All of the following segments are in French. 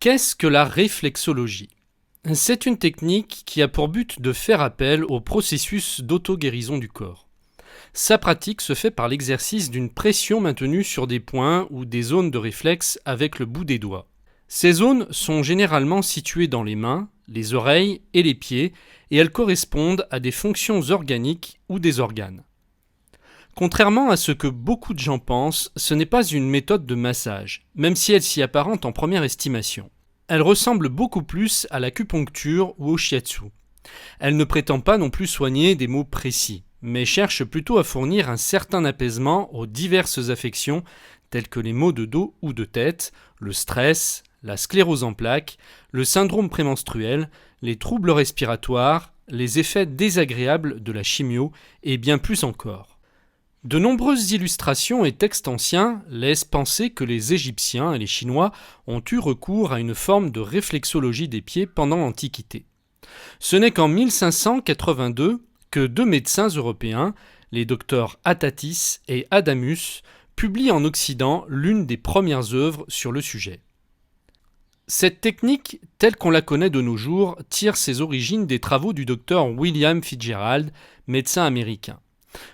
Qu'est-ce que la réflexologie ? C'est une technique qui a pour but de faire appel au processus d'auto-guérison du corps. Sa pratique se fait par l'exercice d'une pression maintenue sur des points ou des zones de réflexe avec le bout des doigts. Ces zones sont généralement situées dans les mains, les oreilles et les pieds et elles correspondent à des fonctions organiques ou des organes. Contrairement à ce que beaucoup de gens pensent, ce n'est pas une méthode de massage, même si elle s'y apparente en première estimation. Elle ressemble beaucoup plus à l'acupuncture ou au shiatsu. Elle ne prétend pas non plus soigner des maux précis, mais cherche plutôt à fournir un certain apaisement aux diverses affections telles que les maux de dos ou de tête, le stress, la sclérose en plaques, le syndrome prémenstruel, les troubles respiratoires, les effets désagréables de la chimio et bien plus encore. De nombreuses illustrations et textes anciens laissent penser que les Égyptiens et les Chinois ont eu recours à une forme de réflexologie des pieds pendant l'Antiquité. Ce n'est qu'en 1582 que deux médecins européens, les docteurs Atatis et Adamus, publient en Occident l'une des premières œuvres sur le sujet. Cette technique, telle qu'on la connaît de nos jours, tire ses origines des travaux du docteur William Fitzgerald, médecin américain.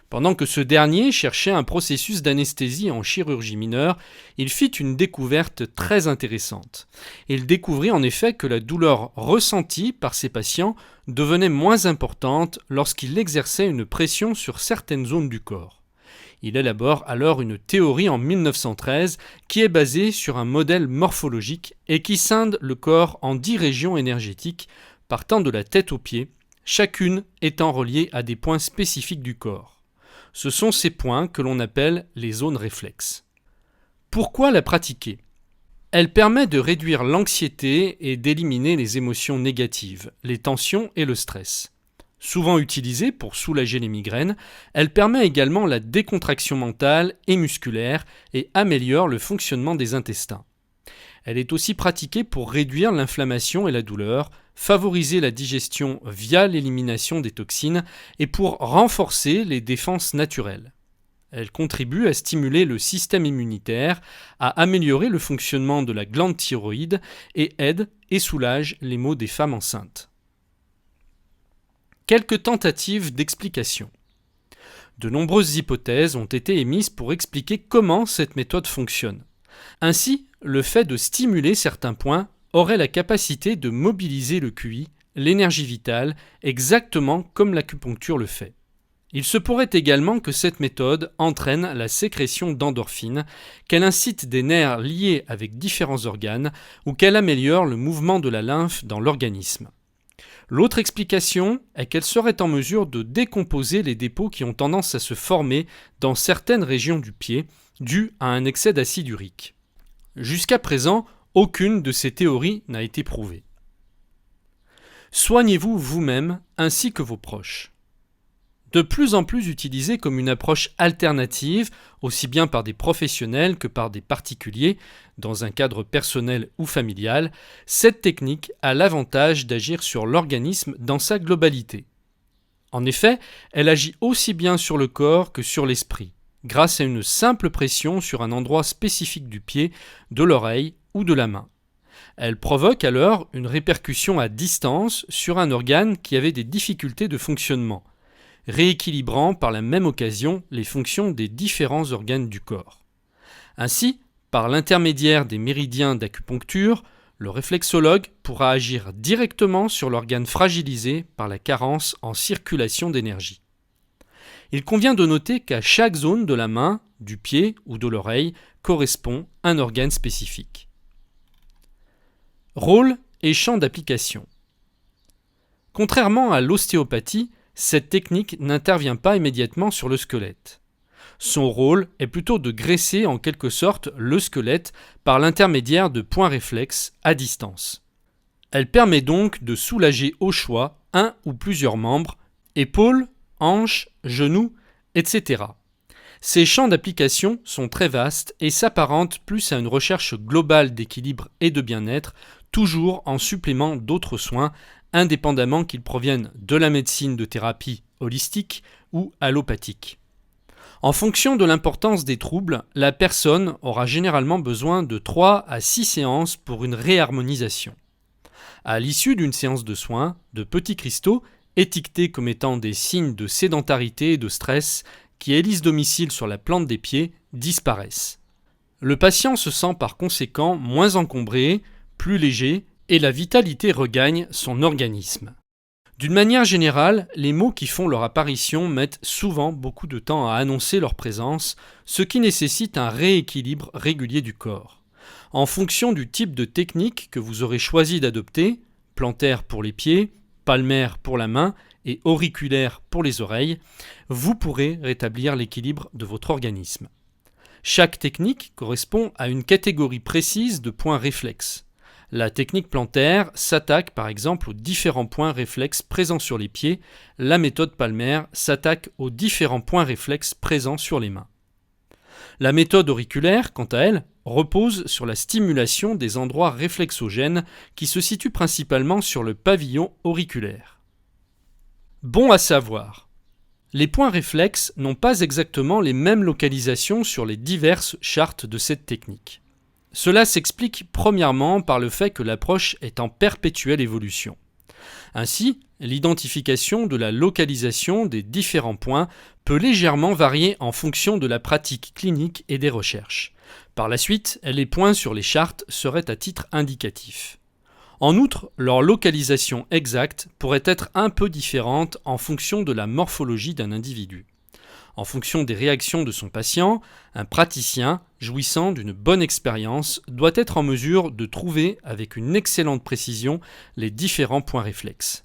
Pendant que ce dernier cherchait un processus d'anesthésie en chirurgie mineure, il fit une découverte très intéressante. Il découvrit en effet que la douleur ressentie par ses patients devenait moins importante lorsqu'il exerçait une pression sur certaines zones du corps. Il élabore alors une théorie en 1913 qui est basée sur un modèle morphologique et qui scinde le corps en 10 régions énergétiques partant de la tête aux pieds, chacune étant reliée à des points spécifiques du corps. Ce sont ces points que l'on appelle les zones réflexes. Pourquoi la pratiquer ? Elle permet de réduire l'anxiété et d'éliminer les émotions négatives, les tensions et le stress. Souvent utilisée pour soulager les migraines, elle permet également la décontraction mentale et musculaire et améliore le fonctionnement des intestins. Elle est aussi pratiquée pour réduire l'inflammation et la douleur, favoriser la digestion via l'élimination des toxines et pour renforcer les défenses naturelles. Elle contribue à stimuler le système immunitaire, à améliorer le fonctionnement de la glande thyroïde et aide et soulage les maux des femmes enceintes. Quelques tentatives d'explication. De nombreuses hypothèses ont été émises pour expliquer comment cette méthode fonctionne. Ainsi, le fait de stimuler certains points aurait la capacité de mobiliser le QI, l'énergie vitale, exactement comme l'acupuncture le fait. Il se pourrait également que cette méthode entraîne la sécrétion d'endorphines, qu'elle incite des nerfs liés avec différents organes ou qu'elle améliore le mouvement de la lymphe dans l'organisme. L'autre explication est qu'elle serait en mesure de décomposer les dépôts qui ont tendance à se former dans certaines régions du pied, dû à un excès d'acide urique. Jusqu'à présent, aucune de ces théories n'a été prouvée. Soignez-vous vous-même ainsi que vos proches. De plus en plus utilisée comme une approche alternative, aussi bien par des professionnels que par des particuliers, dans un cadre personnel ou familial, cette technique a l'avantage d'agir sur l'organisme dans sa globalité. En effet, elle agit aussi bien sur le corps que sur l'esprit, grâce à une simple pression sur un endroit spécifique du pied, de l'oreille ou de la main. Elle provoque alors une répercussion à distance sur un organe qui avait des difficultés de fonctionnement, rééquilibrant par la même occasion les fonctions des différents organes du corps. Ainsi, par l'intermédiaire des méridiens d'acupuncture, le réflexologue pourra agir directement sur l'organe fragilisé par la carence en circulation d'énergie. Il convient de noter qu'à chaque zone de la main, du pied ou de l'oreille correspond un organe spécifique. Rôle et champ d'application. Contrairement à l'ostéopathie, cette technique n'intervient pas immédiatement sur le squelette. Son rôle est plutôt de graisser en quelque sorte le squelette par l'intermédiaire de points réflexes à distance. Elle permet donc de soulager au choix un ou plusieurs membres, épaules, hanches, genoux, etc. Ces champs d'application sont très vastes et s'apparentent plus à une recherche globale d'équilibre et de bien-être, toujours en supplément d'autres soins, indépendamment qu'ils proviennent de la médecine de thérapie holistique ou allopathique. En fonction de l'importance des troubles, la personne aura généralement besoin de 3 à 6 séances pour une réharmonisation. À l'issue d'une séance de soins, de petits cristaux, étiquetés comme étant des signes de sédentarité et de stress, qui élisent domicile sur la plante des pieds, disparaissent. Le patient se sent par conséquent moins encombré, plus léger, et la vitalité regagne son organisme. D'une manière générale, les maux qui font leur apparition mettent souvent beaucoup de temps à annoncer leur présence, ce qui nécessite un rééquilibre régulier du corps. En fonction du type de technique que vous aurez choisi d'adopter, plantaire pour les pieds, palmaire pour la main et auriculaire pour les oreilles, vous pourrez rétablir l'équilibre de votre organisme. Chaque technique correspond à une catégorie précise de points réflexes. La technique plantaire s'attaque par exemple aux différents points réflexes présents sur les pieds, la méthode palmaire s'attaque aux différents points réflexes présents sur les mains. La méthode auriculaire, quant à elle, repose sur la stimulation des endroits réflexogènes qui se situent principalement sur le pavillon auriculaire. Bon à savoir, les points réflexes n'ont pas exactement les mêmes localisations sur les diverses chartes de cette technique. Cela s'explique premièrement par le fait que l'approche est en perpétuelle évolution. Ainsi, l'identification de la localisation des différents points peut légèrement varier en fonction de la pratique clinique et des recherches. Par la suite, les points sur les chartes seraient à titre indicatif. En outre, leur localisation exacte pourrait être un peu différente en fonction de la morphologie d'un individu. En fonction des réactions de son patient, un praticien, jouissant d'une bonne expérience, doit être en mesure de trouver avec une excellente précision les différents points réflexes.